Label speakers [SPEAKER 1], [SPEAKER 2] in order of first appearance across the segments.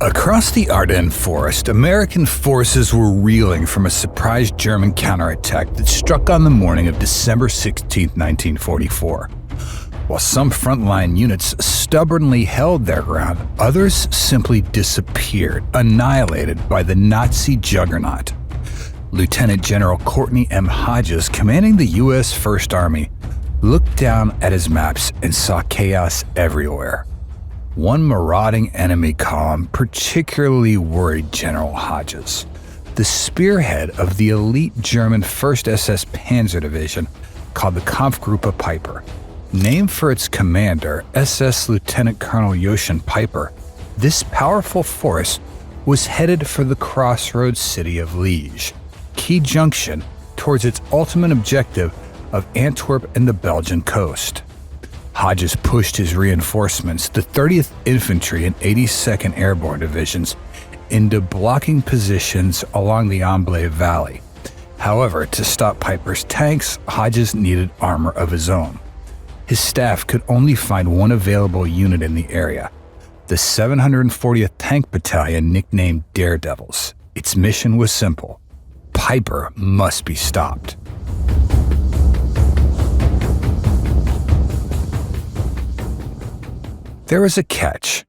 [SPEAKER 1] Across the Ardennes Forest, American forces were reeling from a surprise German counterattack that struck on the morning of December 16, 1944. While some frontline units stubbornly held their ground, others simply disappeared, annihilated by the Nazi juggernaut. Lieutenant General Courtney M. Hodges, commanding the U.S. First Army, looked down at his maps and saw chaos everywhere. One marauding enemy column particularly worried General Hodges. The spearhead of the elite German 1st SS Panzer Division, called the Kampfgruppe Peiper. Named for its commander, SS Lieutenant Colonel Jochen Peiper, this powerful force was headed for the crossroads city of Liege, key junction towards its ultimate objective of Antwerp and the Belgian coast. Hodges pushed his reinforcements, the 30th Infantry and 82nd Airborne Divisions, into blocking positions along the Ambleve Valley. However, to stop Peiper's tanks, Hodges needed armor of his own. His staff could only find one available unit in the area, the 740th Tank Battalion, nicknamed Daredevils. Its mission was simple: Peiper must be stopped. There was a catch.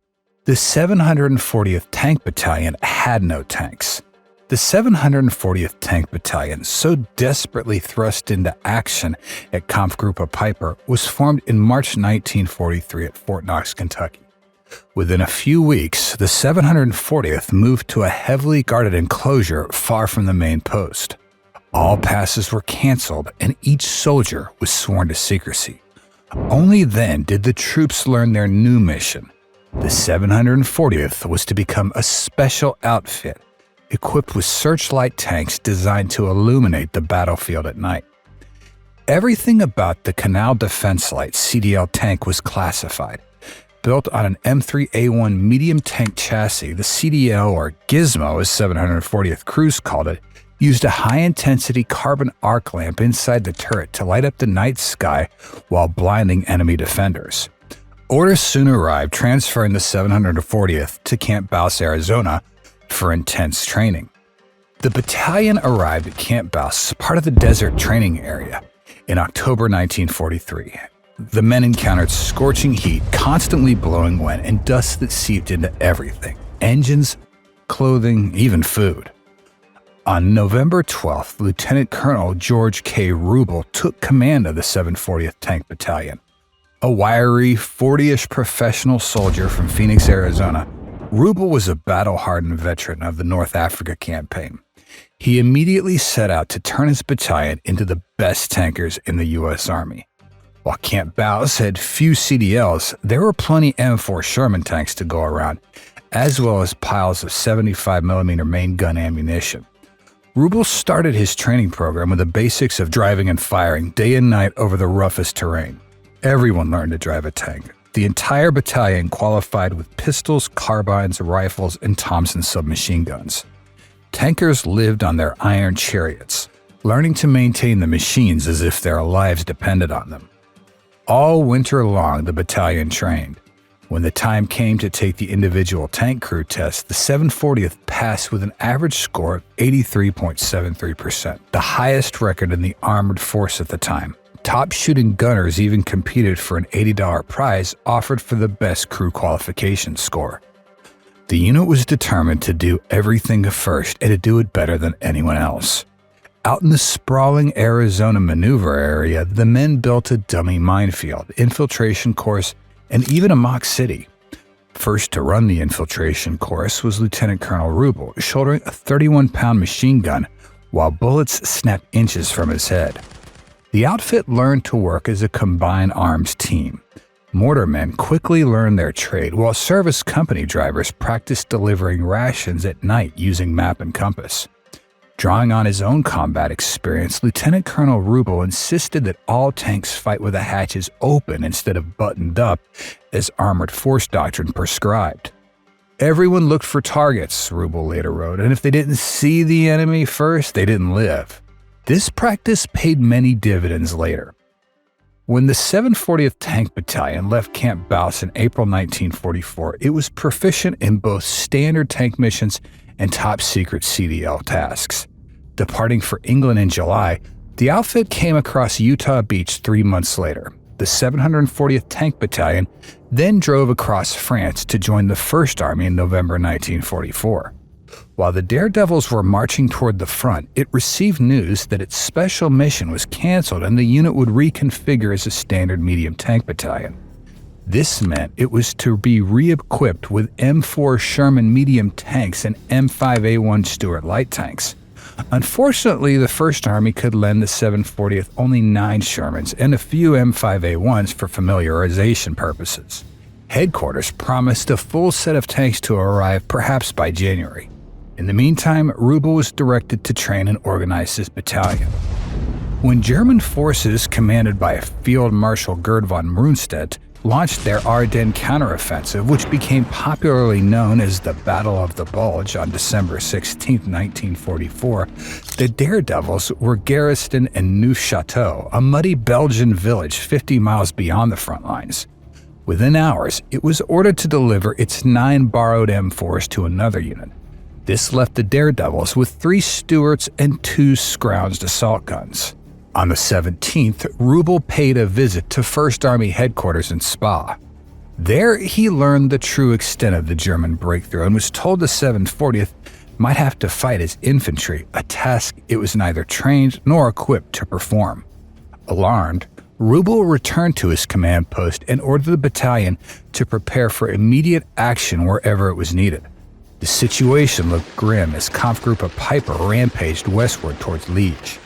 [SPEAKER 1] The 740th Tank Battalion had no tanks. The 740th Tank Battalion, so desperately thrust into action at Kampfgruppe Peiper, was formed in March 1943 at Fort Knox, Kentucky. Within a few weeks, the 740th moved to a heavily guarded enclosure far from the main post. All passes were canceled and each soldier was sworn to secrecy. Only then did the troops learn their new mission. The 740th was to become a special outfit, equipped with searchlight tanks designed to illuminate the battlefield at night. Everything about the Canal Defense Light CDL tank was classified. Built on an M3A1 medium tank chassis, the CDL, or Gizmo as 740th crews called it, used a high-intensity carbon arc lamp inside the turret to light up the night sky while blinding enemy defenders. Orders soon arrived transferring the 740th to Camp Baus, Arizona, for intense training. The battalion arrived at Camp Baus, part of the desert training area, in October 1943. The men encountered scorching heat, constantly blowing wind, and dust that seeped into everything: engines, clothing, even food. On November 12th, Lieutenant Colonel George K. Rubel took command of the 740th Tank Battalion. A wiry, 40-ish professional soldier from Phoenix, Arizona, Rubel was a battle-hardened veteran of the North Africa campaign. He immediately set out to turn his battalion into the best tankers in the U.S. Army. While Camp Baus had few CDLs, there were plenty M4 Sherman tanks to go around, as well as piles of 75mm main gun ammunition. Rubel started his training program with the basics of driving and firing day and night over the roughest terrain. Everyone learned to drive a tank. The entire battalion qualified with pistols, carbines, rifles, and Thompson submachine guns. Tankers lived on their iron chariots, learning to maintain the machines as if their lives depended on them. All winter long, the battalion trained. When the time came to take the individual tank crew test, the 740th passed with an average score of 83.73%, the highest record in the armored force at the time. Top shooting gunners even competed for an $80 prize offered for the best crew qualification score. The unit was determined to do everything first and to do it better than anyone else. Out in the sprawling Arizona maneuver area, the men built a dummy minefield, infiltration course, and even a mock city. First to run the infiltration course was Lieutenant Colonel Rubel, shouldering a 31-pound machine gun while bullets snapped inches from his head. The outfit learned to work as a combined arms team. Mortarmen quickly learned their trade, while service company drivers practiced delivering rations at night using map and compass. Drawing on his own combat experience, Lieutenant Colonel Rubel insisted that all tanks fight with the hatches open instead of buttoned up, as armored force doctrine prescribed. Everyone looked for targets, Rubel later wrote, and if they didn't see the enemy first, they didn't live. This practice paid many dividends later. When the 740th Tank Battalion left Camp Baus in April 1944, it was proficient in both standard tank missions and top-secret CDL tasks. Departing for England in July, the outfit came across Utah Beach 3 months later. The 740th Tank Battalion then drove across France to join the First Army in November 1944. While the Daredevils were marching toward the front, it received news that its special mission was canceled and the unit would reconfigure as a standard medium tank battalion. This meant it was to be re-equipped with M4 Sherman medium tanks and M5A1 Stuart light tanks. Unfortunately, the First Army could lend the 740th only 9 Shermans and a few M5A1s for familiarization purposes. Headquarters promised a full set of tanks to arrive perhaps by January. In the meantime, Rubel was directed to train and organize his battalion. When German forces, commanded by Field Marshal Gerd von Brunstedt, launched their Ardennes counteroffensive, which became popularly known as the Battle of the Bulge on December 16, 1944, the Daredevils were garrisoned in Neufchâteau, a muddy Belgian village 50 miles beyond the front lines. Within hours, it was ordered to deliver its 9 borrowed M4s to another unit. This left the Daredevils with 3 Stuarts and 2 Scrounged assault guns. On the 17th, Rubel paid a visit to First Army headquarters in Spa. There, he learned the true extent of the German breakthrough and was told the 740th might have to fight as infantry, a task it was neither trained nor equipped to perform. Alarmed, Rubel returned to his command post and ordered the battalion to prepare for immediate action wherever it was needed. The situation looked grim as Kampfgruppe Peiper rampaged westward towards Liege.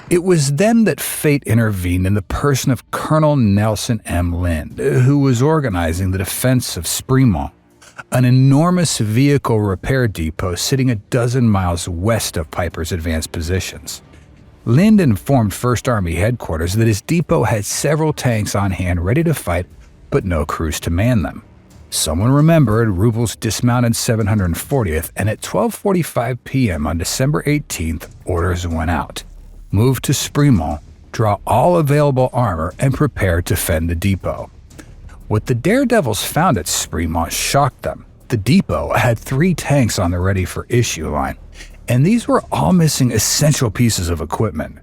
[SPEAKER 1] It was then that fate intervened in the person of Colonel Nelson M. Lind, who was organizing the defense of Stoumont, an enormous vehicle repair depot sitting a dozen miles west of Peiper's advanced positions. Lind informed First Army headquarters that his depot had several tanks on hand ready to fight, but no crews to man them. Someone remembered Rubel's dismounted 740th, and at 12:45 p.m. on December 18th, orders went out. Move to Stoumont, draw all available armor, and prepare to fend the depot. What the Daredevils found at Stoumont shocked them. The depot had 3 tanks on the ready-for-issue line, and these were all missing essential pieces of equipment.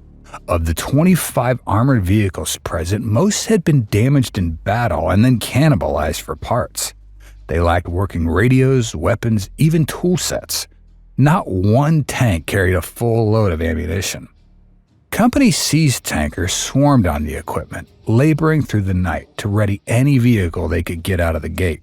[SPEAKER 1] Of the 25 armored vehicles present, most had been damaged in battle and then cannibalized for parts. They lacked working radios, weapons, even tool sets. Not one tank carried a full load of ammunition. Company C's tankers swarmed on the equipment, laboring through the night to ready any vehicle they could get out of the gate.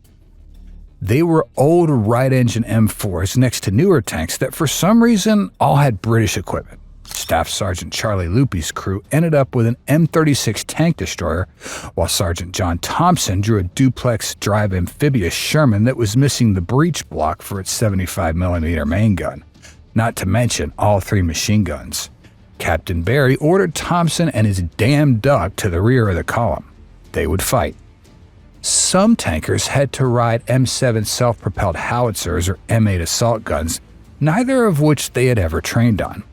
[SPEAKER 1] They were old right-engine M4s next to newer tanks that for some reason all had British equipment. Staff Sergeant Charlie Lupe's crew ended up with an M36 tank destroyer, while Sergeant John Thompson drew a duplex drive amphibious Sherman that was missing the breech block for its 75mm main gun, not to mention all 3 machine guns. Captain Barry ordered Thompson and his damn duck to the rear of the column. They would fight. Some tankers had to ride M7 self-propelled howitzers or M8 assault guns, neither of which they had ever trained on.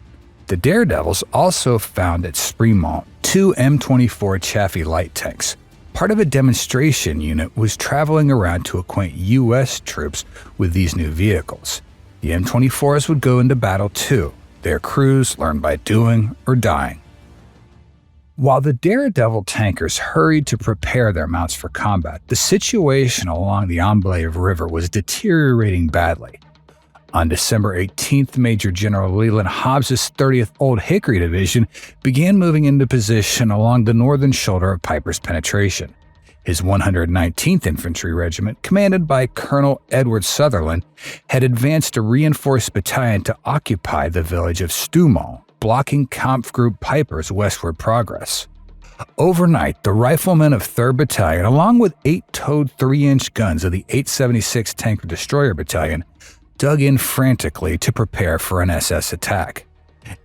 [SPEAKER 1] The Daredevils also found at Stoumont 2 M24 Chaffee light tanks. Part of a demonstration unit was traveling around to acquaint U.S. troops with these new vehicles. The M24s would go into battle too. Their crews learned by doing or dying. While the Daredevil tankers hurried to prepare their mounts for combat, the situation along the Ambleve River was deteriorating badly. On December 18th, Major General Leland Hobbs' 30th Old Hickory Division began moving into position along the northern shoulder of Peiper's penetration. His 119th Infantry Regiment, commanded by Colonel Edward Sutherland, had advanced a reinforced battalion to occupy the village of Stoumont, blocking Kampfgruppe Peiper's westward progress. Overnight, the riflemen of 3rd Battalion, along with 8-towed 3-inch guns of the 876 Tank Destroyer Battalion, dug in frantically to prepare for an SS attack.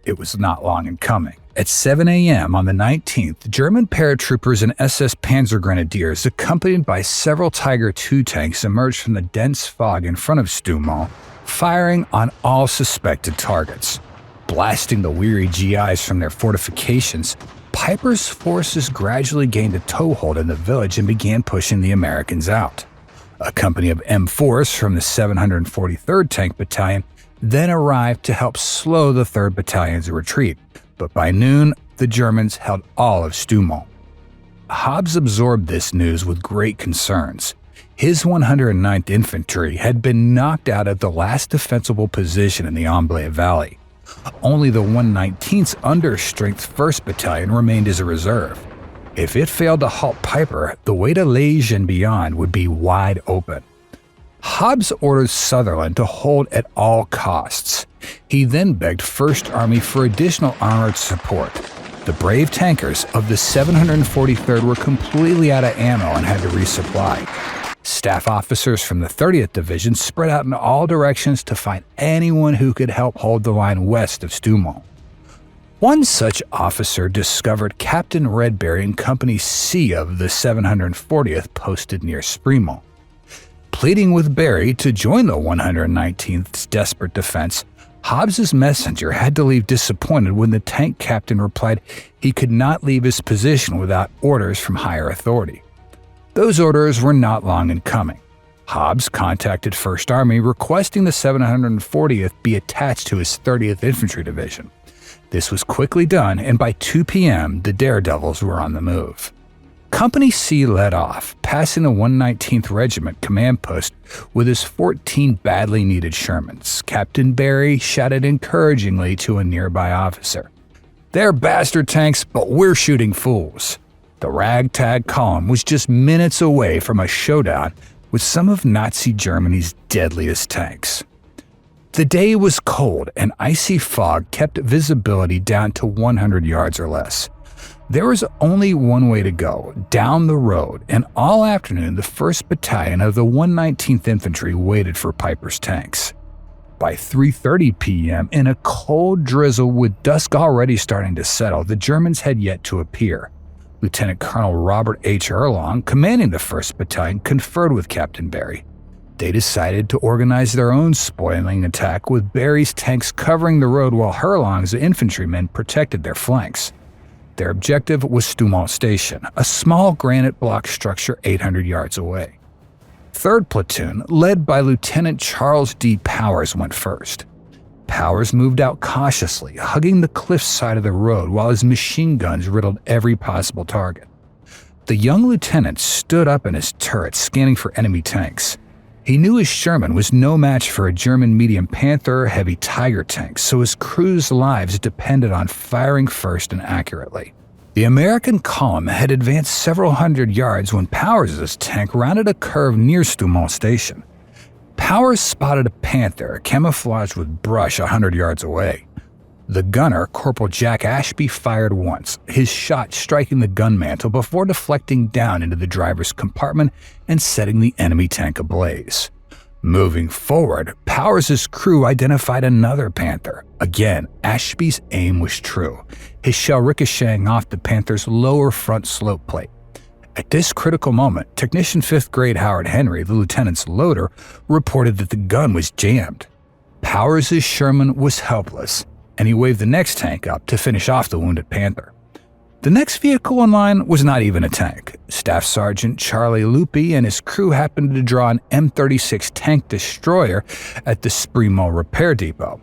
[SPEAKER 1] It was not long in coming. At 7 a.m. on the 19th, German paratroopers and SS Panzer Grenadiers, accompanied by several Tiger II tanks, emerged from the dense fog in front of Stoumont, firing on all suspected targets. Blasting the weary GIs from their fortifications, Peiper's forces gradually gained a toehold in the village and began pushing the Americans out. A company of M Force from the 743rd Tank Battalion then arrived to help slow the 3rd Battalion's retreat, but by noon, the Germans held all of Stoumont. Hodges absorbed this news with great concerns. His 109th Infantry had been knocked out of the last defensible position in the Ambleve Valley. Only the 119th understrength 1st Battalion remained as a reserve. If it failed to halt Peiper, the way to Liege and beyond would be wide open. Hodges ordered Sutherland to hold at all costs. He then begged 1st Army for additional armored support. The brave tankers of the 743rd were completely out of ammo and had to resupply. Staff officers from the 30th Division spread out in all directions to find anyone who could help hold the line west of Stoumont. One such officer discovered Captain Redberry in Company C of the 740th posted near Stoumont. Pleading with Berry to join the 119th's desperate defense, Hodges' messenger had to leave disappointed when the tank captain replied he could not leave his position without orders from higher authority. Those orders were not long in coming. Hodges contacted 1st Army requesting the 740th be attached to his 30th Infantry Division. This was quickly done, and by 2 p.m., the Daredevils were on the move. Company C led off, passing the 119th Regiment command post with his 14 badly needed Shermans. Captain Berry shouted encouragingly to a nearby officer, "They're bastard tanks, but we're shooting fools." The ragtag column was just minutes away from a showdown with some of Nazi Germany's deadliest tanks. The day was cold, and icy fog kept visibility down to 100 yards or less. There was only one way to go, down the road, and all afternoon the 1st Battalion of the 119th Infantry waited for Peiper's tanks. By 3:30 p.m., in a cold drizzle with dusk already starting to settle, the Germans had yet to appear. Lieutenant Colonel Robert H. Erlong, commanding the 1st Battalion, conferred with Captain Berry. They decided to organize their own spoiling attack with Berry's tanks covering the road while Erlong's infantrymen protected their flanks. Their objective was Stoumont Station, a small granite block structure 800 yards away. 3rd Platoon, led by Lieutenant Charles D. Powers, went first. Powers moved out cautiously, hugging the cliff side of the road while his machine guns riddled every possible target. The young lieutenant stood up in his turret, scanning for enemy tanks. He knew his Sherman was no match for a German medium Panther or heavy Tiger tank, so his crew's lives depended on firing first and accurately. The American column had advanced several hundred yards when Powers' tank rounded a curve near Stoumont Station. Powers spotted a Panther camouflaged with brush 100 yards away. The gunner, Corporal Jack Ashby, fired once, his shot striking the gun mantle before deflecting down into the driver's compartment and setting the enemy tank ablaze. Moving forward, Powers' crew identified another Panther. Again, Ashby's aim was true, his shell ricocheting off the Panther's lower front slope plate. At this critical moment, Technician 5th Grade Howard Henry, the lieutenant's loader, reported that the gun was jammed. Powers' Sherman was helpless, and he waved the next tank up to finish off the wounded Panther. The next vehicle in line was not even a tank. Staff Sergeant Charlie Lupi and his crew happened to draw an M36 tank destroyer at the Stoumont Repair Depot.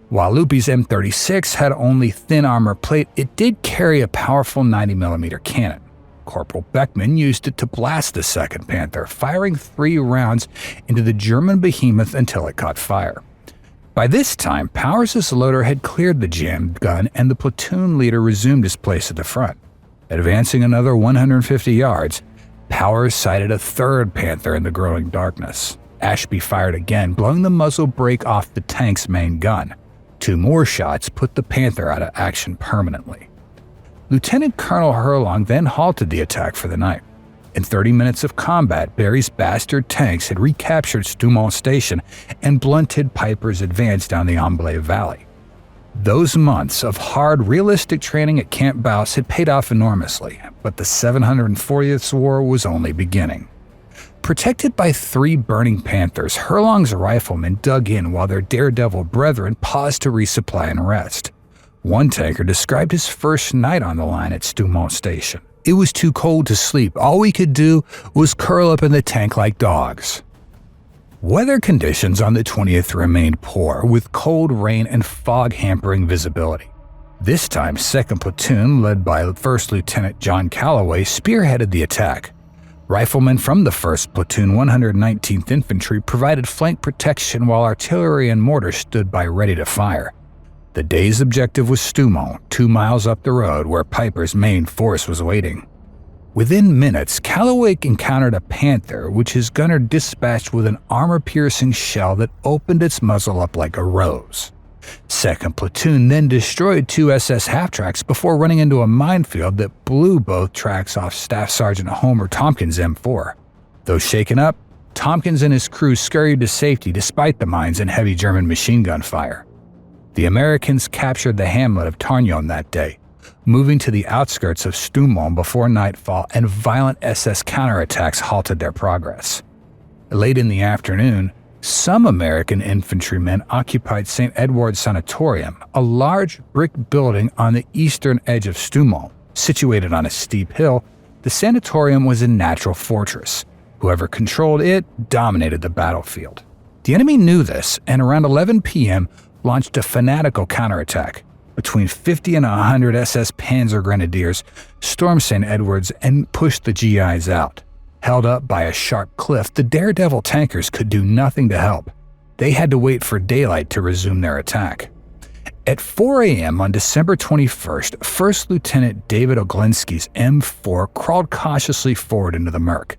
[SPEAKER 1] While Lupi's M36 had only thin armor plate, it did carry a powerful 90mm cannon. Corporal Beckman used it to blast the second Panther, firing 3 rounds into the German behemoth until it caught fire. By this time, Powers' loader had cleared the jammed gun and the platoon leader resumed his place at the front. Advancing another 150 yards, Powers sighted a 3rd Panther in the growing darkness. Ashby fired again, blowing the muzzle brake off the tank's main gun. 2 more shots put the Panther out of action permanently. Lieutenant Colonel Erlong then halted the attack for the night. In 30 minutes of combat, Berry's bastard tanks had recaptured Stoumont Station and blunted Peiper's advance down the Ambleve Valley. Those months of hard, realistic training at Camp Baus had paid off enormously, but the 740th War was only beginning. Protected by 3 burning Panthers, Erlong's riflemen dug in while their daredevil brethren paused to resupply and rest. One tanker described his first night on the line at Stoumont Station. It was too cold to sleep. All we could do was curl up in the tank like dogs. Weather conditions on the 20th remained poor, with cold rain and fog hampering visibility. This time, 2nd Platoon, led by 1st Lieutenant John Calloway, spearheaded the attack. Riflemen from the 1st Platoon, 119th Infantry, provided flank protection while artillery and mortar stood by ready to fire. The day's objective was Stoumont, 2 miles up the road where Peiper's main force was waiting. Within minutes, Calloway encountered a Panther, which his gunner dispatched with an armor-piercing shell that opened its muzzle up like a rose. 2nd Platoon then destroyed 2 SS half-tracks before running into a minefield that blew both tracks off Staff Sergeant Homer Tompkins' M4. Though shaken up, Tompkins and his crew scurried to safety despite the mines and heavy German machine gun fire. The Americans captured the hamlet of Targnon that day, moving to the outskirts of Stoumont before nightfall, and violent SS counterattacks halted their progress. Late in the afternoon, some American infantrymen occupied St. Edward's Sanatorium, a large brick building on the eastern edge of Stoumont. Situated on a steep hill, the sanatorium was a natural fortress. Whoever controlled it dominated the battlefield. The enemy knew this, and around 11 p.m. launched a fanatical counterattack. Between 50 and 100 SS Panzer Grenadiers stormed St. Edward's and pushed the GIs out. Held up by a sharp cliff, the Daredevil tankers could do nothing to help. They had to wait for daylight to resume their attack. At 4 a.m. on December 21st, 1st Lieutenant David Oglinski's M4 crawled cautiously forward into the murk.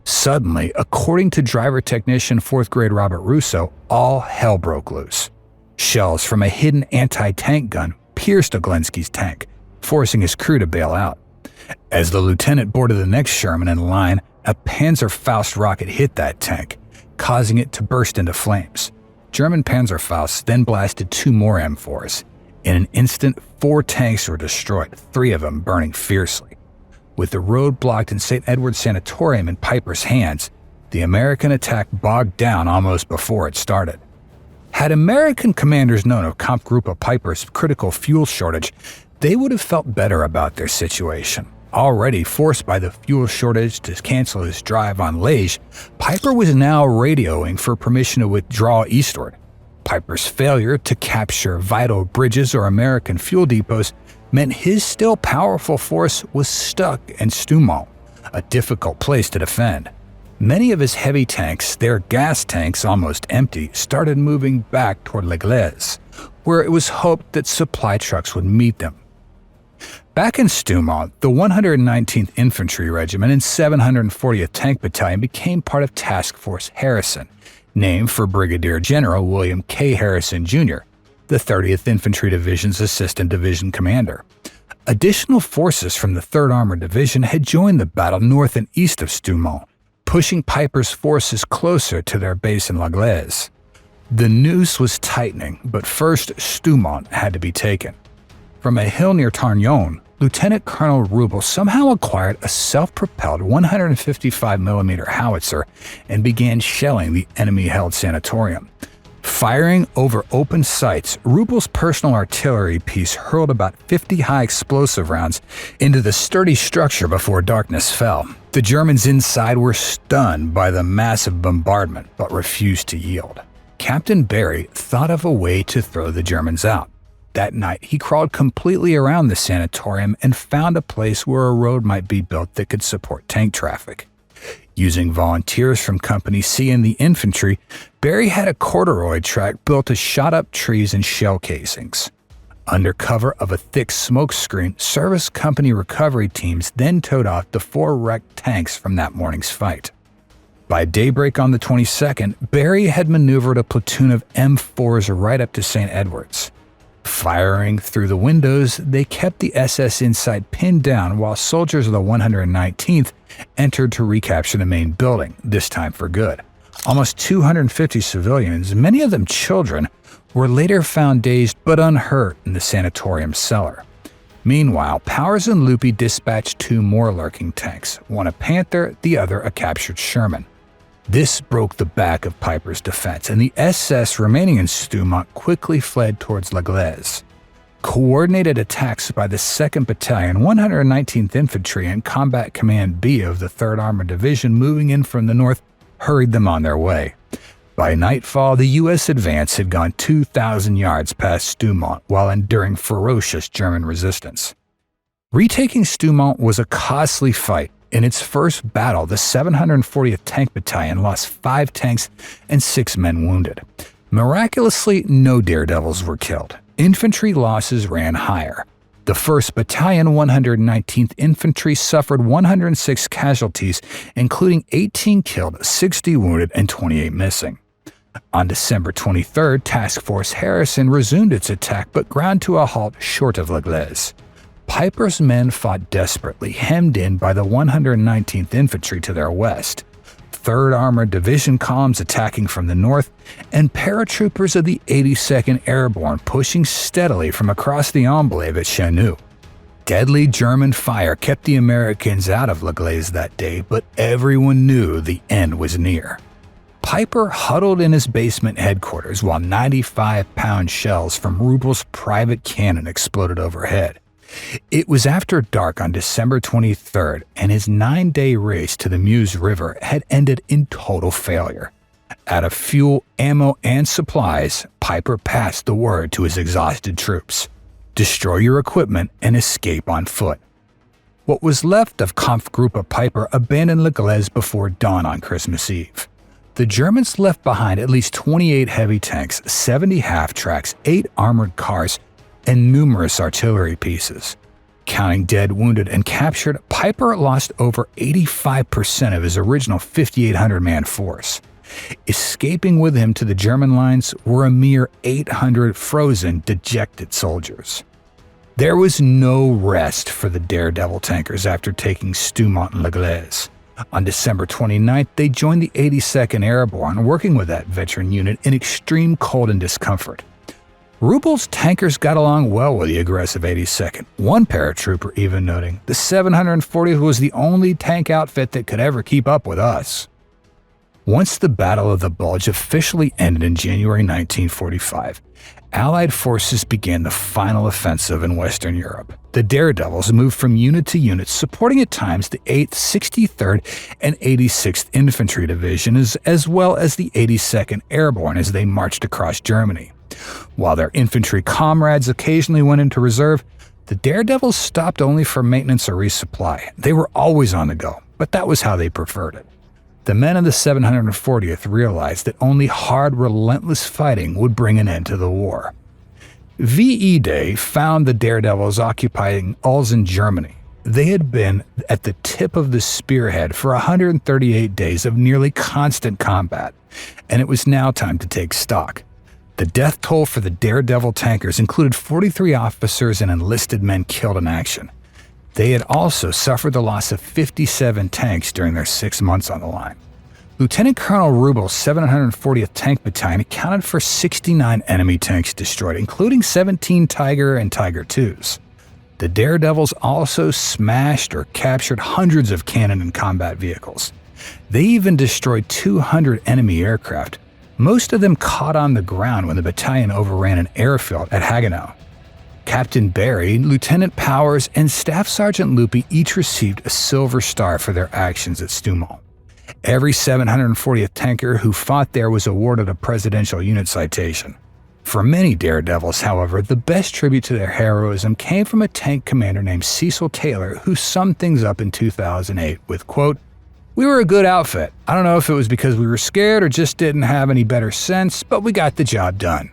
[SPEAKER 1] Suddenly, according to driver technician 4th grade Robert Russo, all hell broke loose. Shells from a hidden anti-tank gun pierced Oglinski's tank, forcing his crew to bail out. As the lieutenant boarded the next Sherman in line, a Panzerfaust rocket hit that tank, causing it to burst into flames. German Panzerfausts then blasted 2 more M4s. In an instant, 4 tanks were destroyed, 3 of them burning fiercely. With the road blocked in St. Edward's Sanatorium in Peiper's hands, the American attack bogged down almost before it started. Had American commanders known of Kampfgruppe Peiper's critical fuel shortage, they would have felt better about their situation. Already forced by the fuel shortage to cancel his drive on Liege, Peiper was now radioing for permission to withdraw eastward. Peiper's failure to capture vital bridges or American fuel depots meant his still powerful force was stuck in Stoumont, a difficult place to defend. Many of his heavy tanks, their gas tanks almost empty, started moving back toward Liege, where it was hoped that supply trucks would meet them. Back in Stoumont, the 119th Infantry Regiment and 740th Tank Battalion became part of Task Force Harrison, named for Brigadier General William K. Harrison, Jr., the 30th Infantry Division's Assistant Division Commander. Additional forces from the 3rd Armored Division had joined the battle north and east of Stoumont, pushing Peiper's forces closer to their base in Liege. The noose was tightening, but first Stoumont had to be taken. From a hill near Targnon, Lieutenant Colonel Rubel somehow acquired a self-propelled 155mm howitzer and began shelling the enemy-held sanatorium. Firing over open sights, Rubel's personal artillery piece hurled about 50 high-explosive rounds into the sturdy structure before darkness fell. The Germans inside were stunned by the massive bombardment, but refused to yield. Captain Barry thought of a way to throw the Germans out. That night, he crawled completely around the sanatorium and found a place where a road might be built that could support tank traffic. Using volunteers from Company C and the infantry, Barry had a corduroy track built of shot-up trees and shell casings. Under cover of a thick smoke screen, service company recovery teams then towed off the 4 wrecked tanks from that morning's fight. By daybreak on the 22nd, Barry had maneuvered a platoon of M4s right up to St. Edward's. Firing through the windows, they kept the SS inside pinned down while soldiers of the 119th entered to recapture the main building, this time for good. Almost 250 civilians, many of them children, were later found dazed but unhurt in the sanatorium cellar. Meanwhile, Powers and Loopy dispatched 2 more lurking tanks, one a Panther, the other a captured Sherman. This broke the back of Peiper's defense, and the SS remaining in Stoumont quickly fled towards Liege. Coordinated attacks by the 2nd Battalion, 119th Infantry, and Combat Command B of the 3rd Armored Division moving in from the north hurried them on their way. By nightfall, the U.S. advance had gone 2,000 yards past Stoumont while enduring ferocious German resistance. Retaking Stoumont was a costly fight. In its first battle, the 740th Tank Battalion lost 5 tanks and 6 men wounded. Miraculously, no Daredevils were killed. Infantry losses ran higher. The 1st Battalion, 119th Infantry, suffered 106 casualties, including 18 killed, 60 wounded, and 28 missing. On December 23rd, Task Force Harrison resumed its attack but ground to a halt short of Liege. Peiper's men fought desperately, hemmed in by the 119th Infantry to their west, 3rd Armored Division columns attacking from the north, and paratroopers of the 82nd Airborne pushing steadily from across the Ambleve at Chanou. Deadly German fire kept the Americans out of Liege that day, but everyone knew the end was near. Peiper huddled in his basement headquarters while 95-pound shells from Rubel's private cannon exploded overhead. It was after dark on December 23rd, and his 9-day race to the Meuse River had ended in total failure. Out of fuel, ammo, and supplies, Peiper passed the word to his exhausted troops: destroy your equipment and escape on foot. What was left of Kampfgruppe Peiper abandoned Liege before dawn on Christmas Eve. The Germans left behind at least 28 heavy tanks, 70 half-tracks, 8 armored cars, and numerous artillery pieces. Counting dead, wounded, and captured, Peiper lost over 85% of his original 5,800-man force. Escaping with him to the German lines were a mere 800 frozen, dejected soldiers. There was no rest for the Daredevil tankers after taking Stoumont and Liege. On December 29th, they joined the 82nd Airborne, working with that veteran unit in extreme cold and discomfort. Rubel's tankers got along well with the aggressive 82nd, one paratrooper even noting, "The 740th was the only tank outfit that could ever keep up with us." Once the Battle of the Bulge officially ended in January 1945, Allied forces began the final offensive in Western Europe. The Daredevils moved from unit to unit, supporting at times the 8th, 63rd, and 86th Infantry Divisions, as well as the 82nd Airborne as they marched across Germany. While their infantry comrades occasionally went into reserve, the Daredevils stopped only for maintenance or resupply. They were always on the go, but that was how they preferred it. The men of the 740th realized that only hard, relentless fighting would bring an end to the war. VE Day found the Daredevils occupying Ulm, Germany. They had been at the tip of the Spearhead for 138 days of nearly constant combat, and it was now time to take stock. The death toll for the Daredevil tankers included 43 officers and enlisted men killed in action. They had also suffered the loss of 57 tanks during their 6 months on the line. Lieutenant Colonel Rubel's 740th Tank Battalion accounted for 69 enemy tanks destroyed, including 17 Tiger and Tiger IIs. The Daredevils also smashed or captured hundreds of cannon and combat vehicles. They even destroyed 200 enemy aircraft, most of them caught on the ground when the battalion overran an airfield at Haguenau. Captain Barry, Lieutenant Powers, and Staff Sergeant Lupi each received a Silver Star for their actions at Stoumont. Every 740th tanker who fought there was awarded a Presidential Unit Citation. For many Daredevils, however, the best tribute to their heroism came from a tank commander named Cecil Taylor, who summed things up in 2008 with, quote, "We were a good outfit. I don't know if it was because we were scared or just didn't have any better sense, but we got the job done."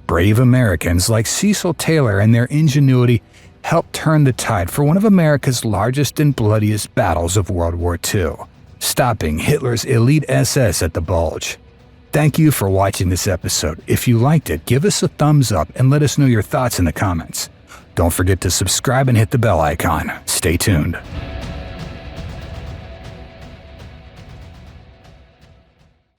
[SPEAKER 1] Brave Americans like Cecil Taylor and their ingenuity helped turn the tide for one of America's largest and bloodiest battles of World War II, stopping Hitler's elite SS at the Bulge. Thank you for watching this episode. If you liked it, give us a thumbs up and let us know your thoughts in the comments. Don't forget to subscribe and hit the bell icon. Stay tuned.